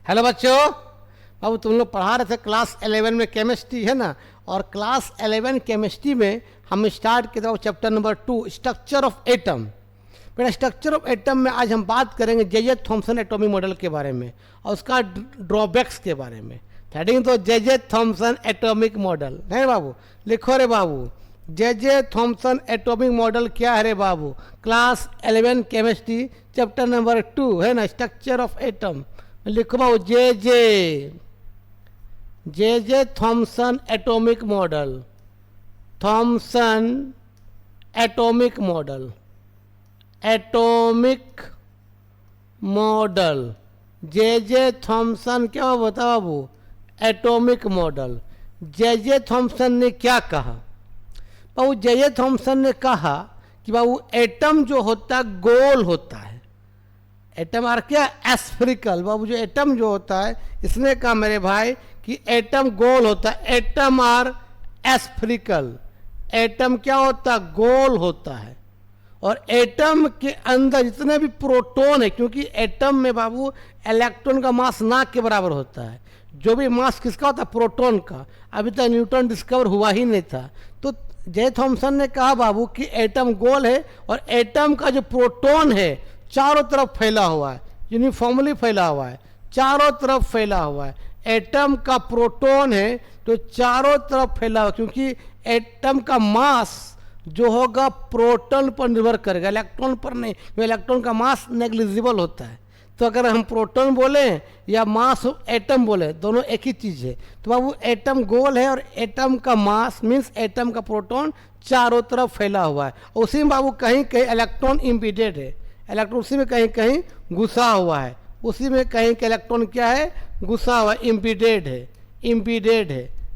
Hello बच्चों, बाबू तुम लोग पढ़ा रहे थे क्लास 11 में केमिस्ट्री है ना। और क्लास 11 केमिस्ट्री में हम स्टार्ट किया था chapter number 2 structure of atom. बेटा स्ट्रक्चर ऑफ एटम में आज हम बात करेंगे जे थॉमसन एटॉमिक मॉडल के बारे में और उसका ड्रॉबैक्स के बारे में। हेडिंग तो जे थॉमसन एटॉमिक मॉडल है बाबू, लिखो रे बाबू। जे थॉमसन एटॉमिक मॉडल क्या है रे बाबू? क्लास 11 केमिस्ट्री चैप्टर नंबर 2 है ना, स्ट्रक्चर ऑफ एटम। लिखो बाबू J Thomson atomic model, Thomson atomic model, atomic model. J Thomson क्या बता बाबू? Atomic model. जे थॉमसन ने क्या कहा बाबू? जे थॉमसन ने कहा कि बाबू एटम जो होता है गोल होता है। एटम आर क्या? एस्फेरिकल। बाबू जो एटम जो होता है, इसने कहा मेरे भाई कि एटम गोल होता है। Atom are एस्फेरिकल। एटम क्या होता है? गोल होता है। और एटम के अंदर जितने भी प्रोटॉन है, क्योंकि एटम में बाबू इलेक्ट्रॉन का मास ना के बराबर होता है। जो भी मास किसका होता है? प्रोटॉन का। अभी तक न्यूटन डिस्कवर हुआ ही नहीं था। तो जे थॉमसन ने कहा बाबू कि एटम गोल है और एटम का जो प्रोटॉन है चारों तरफ फैला हुआ है, यूनिफॉर्मली फैला हुआ है, चारों तरफ फैला हुआ है। एटम का प्रोटॉन है तो चारों तरफ फैला हुआ, क्योंकि एटम का मास जो होगा प्रोटॉन पर निर्भर करेगा, इलेक्ट्रॉन पर नहीं। इलेक्ट्रॉन का मास नेग्लिजिबल होता है। तो अगर हम प्रोटॉन बोले या मास एटम बोले, दोनों एक ही चीज़ है। तो बाबू एटम गोल है और एटम का मास मीन्स एटम का प्रोटॉन चारों तरफ फैला हुआ है। उसी में बाबू कहीं कहीं इलेक्ट्रॉन इम्पीडेड है, इलेक्ट्रॉन उसी में कहीं कहीं घुसा हुआ है। उसी में कहीं का इलेक्ट्रॉन क्या है? घुसा हुआ, इम्पीडेड है, इम्पीडेड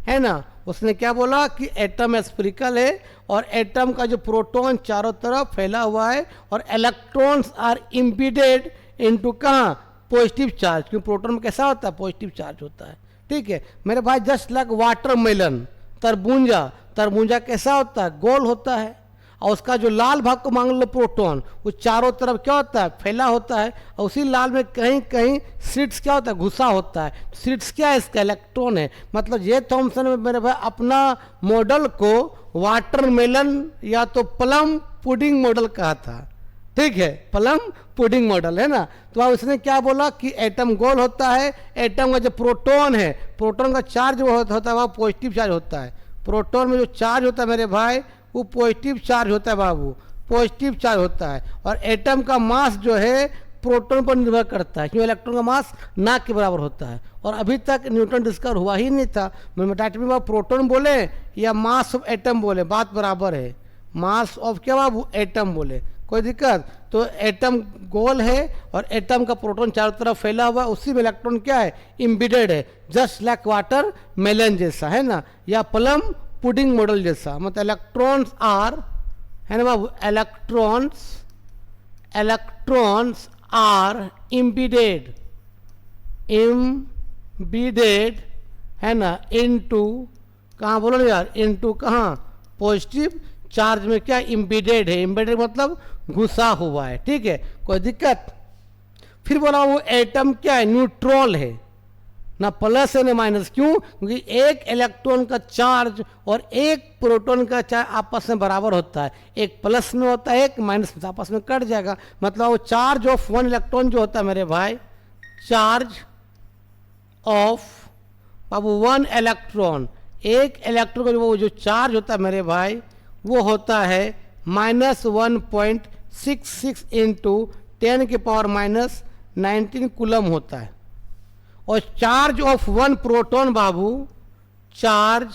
है ना। उसने क्या बोला कि एटम एस्फेरिकल है और एटम का जो प्रोटॉन चारों तरफ फैला हुआ है और इलेक्ट्रॉन्स आर इम्पीडेड इनटू कहाँ? Positive charge. क्योंकि प्रोटॉन में कैसा होता है? पॉजिटिव चार्ज होता है। ठीक है मेरे भाई, जस्ट लाइक वाटरमेलन, तरबूजा। तरबूजा कैसा होता है? गोल होता है। और उसका जो लाल भाग को मान लो प्रोटॉन, वो चारों तरफ क्या होता है? फैला होता है। और उसी लाल में कहीं कहीं सीड्स क्या होता है? घुसा होता है। सीड्स क्या है? इसका इलेक्ट्रॉन है। मतलब जे थॉमसन मेरे भाई अपना मॉडल को वाटरमेलन या तो प्लम पुडिंग मॉडल कहा था। ठीक है, प्लम पुडिंग मॉडल है ना। तो अब उसने क्या बोला कि एटम गोल होता है। एटम का जो प्रोटॉन है, प्रोटॉन का चार्ज वो होता है वह पॉजिटिव चार्ज होता है। प्रोटॉन में जो चार्ज होता है मेरे भाई वो पॉजिटिव चार्ज होता है बाबू, पॉजिटिव चार्ज होता है। और एटम का मास जो है प्रोटॉन पर निर्भर करता है, क्योंकि इलेक्ट्रॉन का मास ना के बराबर होता है। और अभी तक न्यूटन डिस्कवर हुआ ही नहीं था। डायरेक्टली बाबू प्रोटॉन बोले या मास ऑफ एटम बोले, बात बराबर है। मास ऑफ क्या बाबू? एटम बोले, कोई दिक्कत? तो एटम गोल है और एटम का प्रोटॉन चारों तरफ फैला हुआ है। उसी में इलेक्ट्रॉन क्या है? इम्बेडेड है, जस्ट लाइक वाटर मेलन जैसा है ना, या प्लम पुडिंग मॉडल जैसा। मतलब इलेक्ट्रॉन्स आर है ना बाबू, इलेक्ट्रॉन्स आर इम्बेडेड, इम्बेडेड है ना, इनटू कहाँ बोलो ना यार? इनटू कहाँ? पॉजिटिव चार्ज में क्या? इम्बेडेड है। इम्बेडेड मतलब घुसा हुआ है। ठीक है, कोई दिक्कत? फिर बोला वो एटम क्या है? न्यूट्रल है, ना प्लस है ना माइनस। क्यों? क्योंकि एक इलेक्ट्रॉन का चार्ज और एक प्रोटॉन का चार्ज आपस में बराबर होता है। एक प्लस में होता है, एक माइनस में, आपस में कट जाएगा। मतलब वो चार्ज ऑफ वन इलेक्ट्रॉन जो होता है मेरे भाई, charge of Babu one electron, एक इलेक्ट्रॉन का जो चार्ज होता है मेरे भाई वो होता है -1.66 इंटू 10⁻⁻19 कूलम होता है। और charge of one proton Babu, charge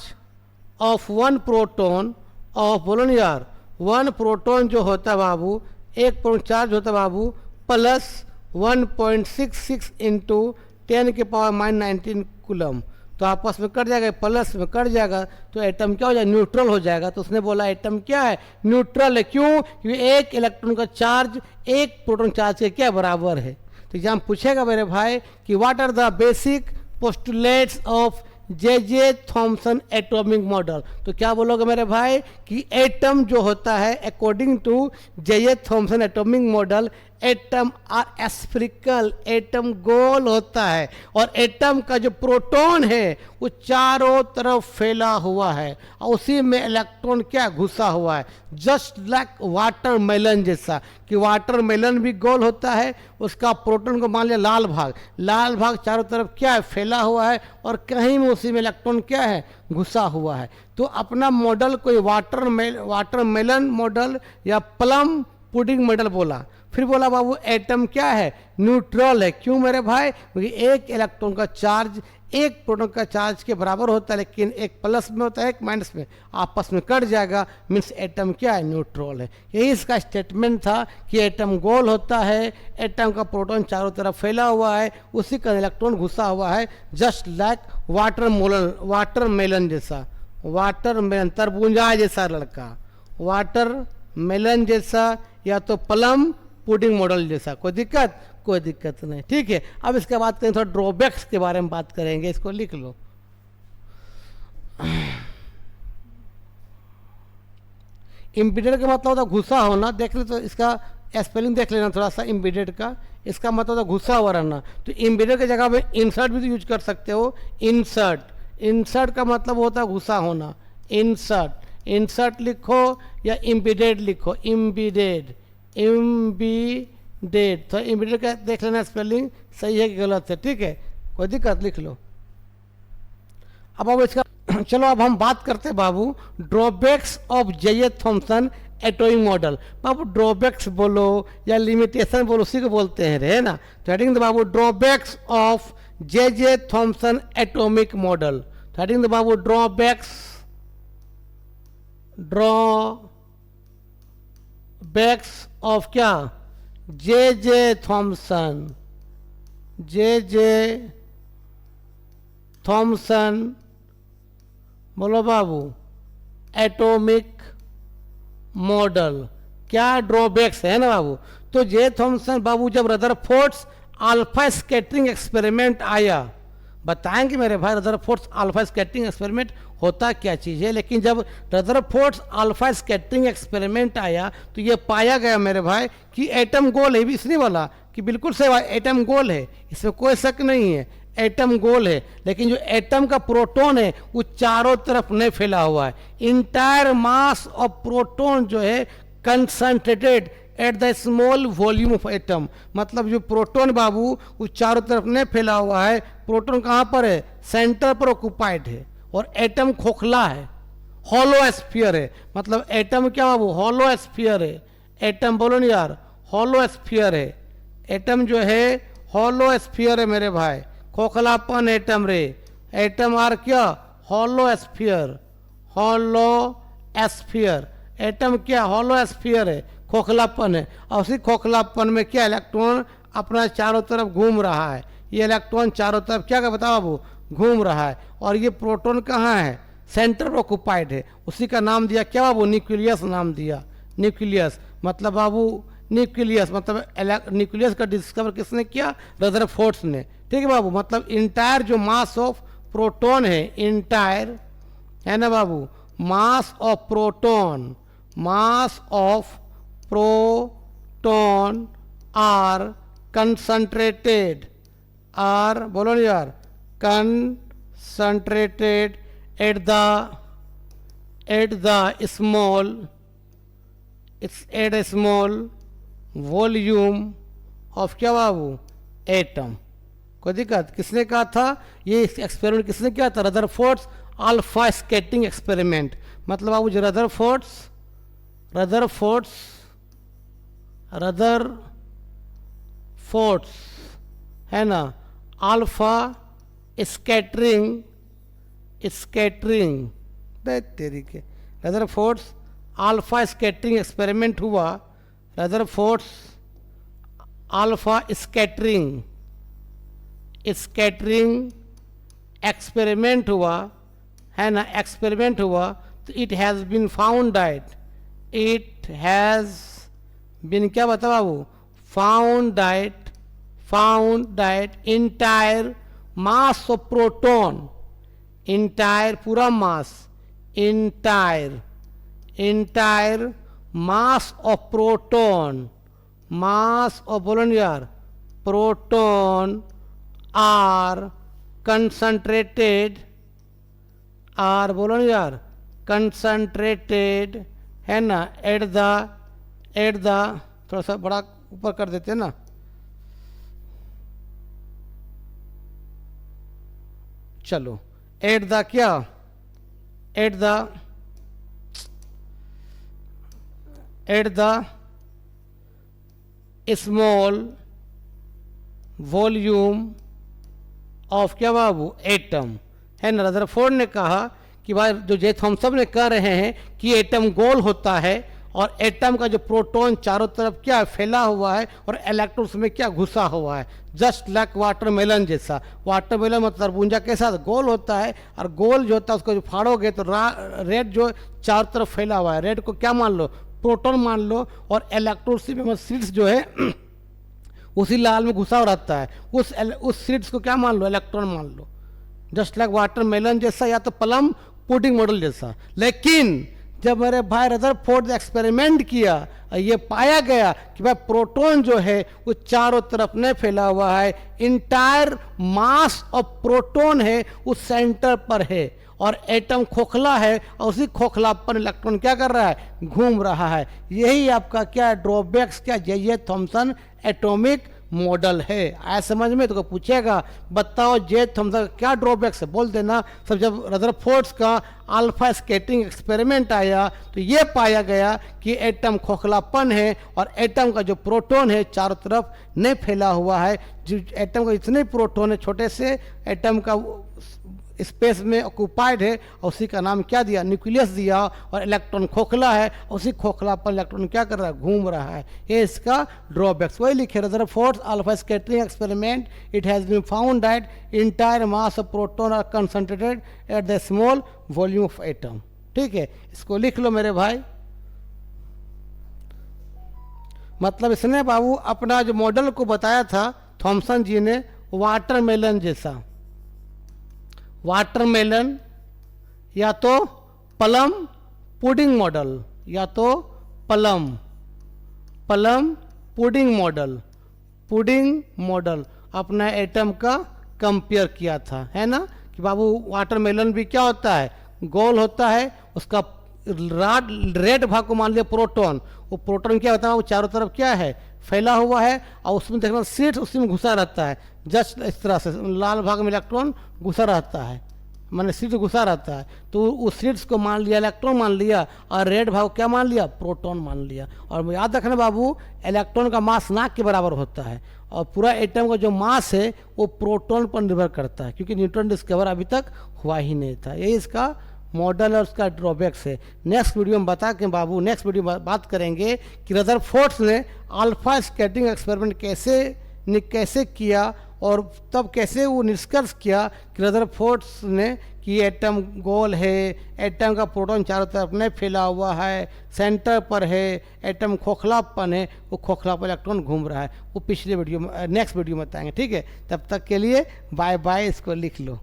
of one proton of बोलो ना यार, वन प्रोटॉन जो होता है बाबू, एक प्रोटॉन चार्ज होता है बाबू +1.66 इंटू 10⁻⁻19 कूलम। तो आपस में कट जाएगा, प्लस में कट जाएगा, तो एटम क्या हो जाएगा? न्यूट्रल हो जाएगा। तो उसने बोला एटम क्या है? न्यूट्रल है। क्यों? क्योंकि एक इलेक्ट्रॉन का चार्ज एक प्रोटॉन चार्ज के क्या बराबर है। तो एग्जाम पूछेगा मेरे भाई कि what are the basic postulates of J Thomson atomic model. तो क्या बोलोगे मेरे भाई कि एटम जो होता है according to J Thomson atomic model, atom are spherical, atom गोल होता है और एटम का जो प्रोटॉन है वो चारों तरफ फैला हुआ है और उसी में इलेक्ट्रॉन क्या घुसा हुआ है, जस्ट लाइक वाटरमेलन जैसा, कि वाटरमेलन भी गोल होता है, उसका प्रोटॉन को मान लिया लाल भाग चारों तरफ क्या है फैला हुआ है और कहीं में उसी में इलेक्ट्रॉन क्या है घुसा हुआ है। तो अपना मॉडल कोई वाटरमेलन मॉडल या प्लम पुडिंग मॉडल बोला। फिर बोला बाबू एटम क्या है, न्यूट्रल है। क्यों मेरे भाई, क्योंकि एक इलेक्ट्रॉन का चार्ज एक प्रोटॉन का चार्ज के बराबर होता है, लेकिन एक प्लस में होता है एक माइनस में, आपस में कट जाएगा, मीन्स एटम क्या है, न्यूट्रल है। यही इसका स्टेटमेंट था कि एटम गोल होता है, एटम का प्रोटॉन चारों तरफ फैला हुआ है, उसी का इलेक्ट्रॉन घुसा हुआ है, जस्ट लाइक वाटरमेलन जैसा, वाटरमेलन तरबूजा जैसा लड़का, वाटरमेलन जैसा या तो प्लम पुडिंग मॉडल जैसा। कोई दिक्कत नहीं, ठीक है। अब इसके बाद करें थोड़ा ड्रॉबैक्स के बारे में बात करेंगे, इसको लिख लो। इम्पीडेड का मतलब होता घुसा होना, देख ले तो इसका स्पेलिंग देख लेना थोड़ा सा इम्पीडेड का, इसका मतलब होता घुसा हुआ रहना। तो इम्पीडेड की जगह पे इंसर्ट भी तो यूज कर सकते हो, इंसर्ट का मतलब होता है घुसा होना, इंसर्ट लिखो या इम्पीडेड लिखो, इम्पीडेड तो इम्पीडेड का देख लेना स्पेलिंग सही है कि गलत है, ठीक है, कोई दिक्कत, लिख लो। अब इसका चलो अब हम बात करते हैं बाबू drawbacks of J Thomson atomic model. बाबू ड्रॉबैक्स बोलो या लिमिटेशन बोलो, उसी को बोलते हैं रे ना। तो heading Babu drawbacks of J Thomson atomic model. Heading Babu drawbacks of क्या, जे थॉम्सन बोलो बाबू एटॉमिक मॉडल। क्या ड्रॉबैक्स है ना बाबू। तो जे थॉम्सन बाबू जब रदरफोर्ड्स अल्फा स्कैटरिंग एक्सपेरिमेंट आया, बताएंगे मेरे भाई रदरफोर्ड्स अल्फा स्कैटरिंग एक्सपेरिमेंट होता क्या चीज़ है। लेकिन जब रदरफोर्ड्स अल्फा स्कैटरिंग एक्सपेरिमेंट आया तो ये पाया गया मेरे भाई कि एटम गोल है, इसलिए बोला कि बिल्कुल सही बात, एटम गोल है, इसमें कोई शक नहीं है, एटम गोल है। लेकिन जो एटम का प्रोटॉन है वो चारों तरफ नहीं फैला हुआ है। इंटायर मास ऑफ प्रोटॉन जो है concentrated at the small volume of atom, मतलब जो प्रोटॉन बाबू वो चारों तरफ नहीं फैला हुआ है, प्रोटॉन कहाँ पर है, सेंटर पर ऑक्युपाइड है और एटम खोखला है, हॉलो स्फीयर है। मतलब एटम क्या बाबू, हॉलो स्फीयर है। एटम बोलो नहीं यार, हॉलो स्फीयर है। एटम जो है हॉलो स्फीयर है मेरे भाई, खोखलापन एटम रे। एटम आर क्या, हॉलो स्फीयर, एटम क्या, हॉलो स्फीयर है, खोखलापन है। और उसी खोखलापन में क्या, इलेक्ट्रॉन अपना चारों तरफ घूम रहा है। ये इलेक्ट्रॉन चारों तरफ क्या बताओ बाबू, घूम रहा है। और ये प्रोटॉन कहाँ है, सेंटर पर ऑक्युपाइड है। उसी का नाम दिया क्या बाबू, न्यूक्लियस नाम दिया। न्यूक्लियस मतलब बाबू, न्यूक्लियस मतलब न्यूक्लियस का डिस्कवर किसने किया, रदरफोर्ड्स ने, ठीक है बाबू। मतलब इंटायर जो मास ऑफ प्रोटॉन है, इंटायर है ना बाबू, mass of proton are concentrated, are बोलो नहीं यार, concentrated at the small volume of क्या बाबू, एटम। कोई दिक्कत, किसने कहा था ये एक्सपेरिमेंट, किसने किया था, रदरफोर्ड्स अल्फा स्कैटरिंग एक्सपेरिमेंट। मतलब बाबू जो रदरफोर्ड्स है ना, अल्फा स्कैटरिंग तरीके, रदरफोर्ड्स अल्फा स्कैटरिंग एक्सपेरिमेंट हुआ, रदरफोर्ड्स अल्फा स्कैटरिंग एक्सपेरिमेंट हुआ है ना, एक्सपेरिमेंट हुआ। तो इट हैज़ बीन फाउंड क्या बता बाबू, found that entire mass of proton, entire पूरा mass, entire mass of proton, mass of, बोलो ना यार, प्रोटॉन आर कंसंट्रेटेड, आर बोलो ना यार, कंसंट्रेटेड है ना, एट द थोड़ा सा बड़ा ऊपर कर देते हैं ना, चलो एट द क्या, eight the small volume of क्या बाबू, एटम, है ना। रदरफोर्ड ने कहा कि भाई जो जे थॉम्सन ने कह रहे हैं कि एटम गोल होता है और एटम का जो प्रोटॉन चारों तरफ क्या फैला हुआ है और इलेक्ट्रॉन उसमें क्या घुसा हुआ है, जस्ट लाइक वाटरमेलन जैसा। वाटरमेलन मतलब तरबूजा के साथ गोल होता है, और गोल जो होता है उसको जो फाड़ोगे तो रेड जो चारों तरफ फैला हुआ है, रेड को क्या मान लो, प्रोटॉन मान लो, और इलेक्ट्रॉन में सीड्स जो है उसी लाल में घुसा रहता है, उस सीड्स को क्या मान लो, इलेक्ट्रॉन मान लो, जस्ट लाइक वाटरमेलन जैसा या तो प्लम पुडिंग मॉडल जैसा। लेकिन जब मेरे भाई रदरफोर्ड ने एक्सपेरिमेंट किया, ये पाया गया कि भाई प्रोटॉन जो है वो चारों तरफ नहीं फैला हुआ है, इंटायर मास ऑफ प्रोटॉन है उस सेंटर पर है, और एटम खोखला है और उसी खोखलापन इलेक्ट्रॉन क्या कर रहा है, घूम रहा है। यही आपका क्या ड्रॉबैक्स, क्या जे थॉम्सन एटॉमिक मॉडल है। आया समझ में? तो पूछेगा बताओ जे थॉम्सन का क्या ड्रॉबैक्स है, बोल देना। सब जब रदरफोर्ड का अल्फा स्कैटरिंग एक्सपेरिमेंट आया तो ये पाया गया कि एटम खोखलापन है और एटम का जो प्रोटॉन है चारों तरफ नहीं फैला हुआ है। जो एटम का इतने प्रोटॉन है, छोटे से एटम का स्पेस में ऑक्यूपाइड है, और उसी का नाम क्या दिया, न्यूक्लियस दिया, और इलेक्ट्रॉन खोखला है, उसी खोखला पर इलेक्ट्रॉन क्या कर रहा है, घूम रहा है। ये इसका ड्रॉबैक्स। वही लिखे Rutherford alpha scattering experiment, it has been found that entire mass of proton are concentrated at the small volume of atom. ठीक है, इसको लिख लो मेरे भाई। मतलब इसने बाबू अपना जो मॉडल को बताया था थॉम्सन जी ने, वाटरमेलन जैसा, वाटरमेलन या तो प्लम पुडिंग मॉडल, या तो प्लम पुडिंग मॉडल अपना एटम का कंपेयर किया था, है ना। कि बाबू वाटरमेलन भी क्या होता है, गोल होता है, उसका रेड भाग को मान लिया प्रोटॉन, वो प्रोटॉन क्या होता है, वो चारों तरफ क्या है, फैला हुआ है, और उसमें देखना सीड्स उसी में घुसा रहता है, जस्ट इस तरह से लाल भाग में इलेक्ट्रॉन घुसा रहता है, माने सीड्स घुसा रहता है। तो उस सीड्स को मान लिया इलेक्ट्रॉन मान लिया, और रेड भाग क्या मान लिया, प्रोटॉन मान लिया। और याद रखना बाबू, इलेक्ट्रॉन का मास नाक के बराबर होता है, और पूरा एटम का जो मास है वो प्रोटॉन पर निर्भर करता है, क्योंकि न्यूट्रॉन डिस्कवर अभी तक हुआ ही नहीं था। यही इसका मॉडल और उसका ड्रॉबैक्स है। नेक्स्ट वीडियो में बता के बाबू, नेक्स्ट वीडियो में बात करेंगे कि रदरफोर्ड ने अल्फा स्कैटरिंग एक्सपेरिमेंट कैसे किया, और तब कैसे वो निष्कर्ष किया कि रदरफोर्ड ने कि एटम गोल है, एटम का प्रोटॉन चारों तरफ नहीं फैला हुआ है, सेंटर पर है, एटम खोखलापन है, वो खोखलापन इलेक्ट्रॉन घूम रहा है। वो पिछले वीडियो में, नेक्स्ट वीडियो में बताएंगे। ठीक है, तब तक के लिए बाय बाय, इसको लिख लो।